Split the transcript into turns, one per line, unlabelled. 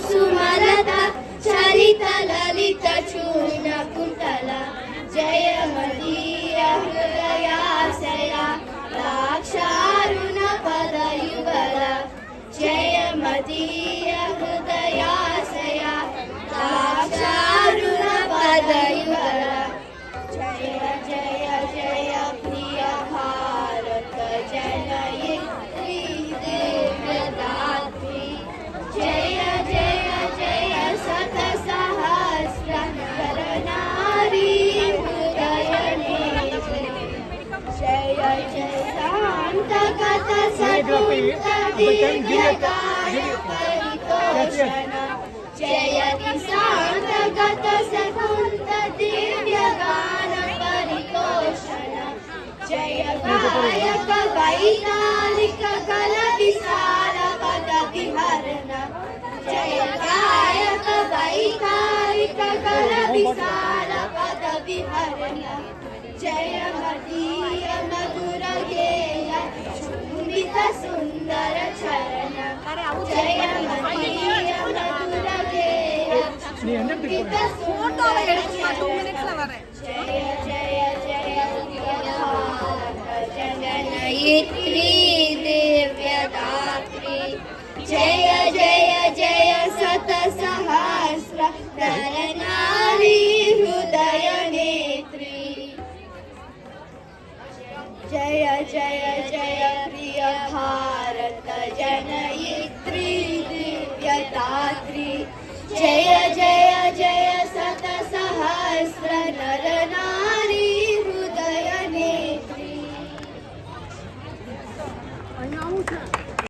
सुमलता चलित ललित चूर्ण कुंतल जय मदीय हृदयाशया दाक्षारुण पद युगल जय मदीय हृदयाशया दाक्षारुण पद युगल जय जय जय प्रिय भारत जनयित्री दिव्यदात्री जय जय जय शत सहस्र नरनारी हृदयनेत्री जय जय शान्तगत सद्गुण दिव्यगान परितोषण जयति शान्तगत सद्गुण दिव्यगान परितोषण जय गायक वैतालिक कल विशाल पद विहरण जय गायक वैतालिक कल विशाल पद विहरण जय मदीय मधुर गेय चुंबित सुंदर चरण जय मदीय मधुर गेय चुंबित सुंदर चरण जय जय जय जनयित्री दिव्यदात्री जय जय जय शत सहस्र नरनारी हृदय नेत्री जय जय जय प्रिय भारत जनयित्री दिव्यदात्री जय जय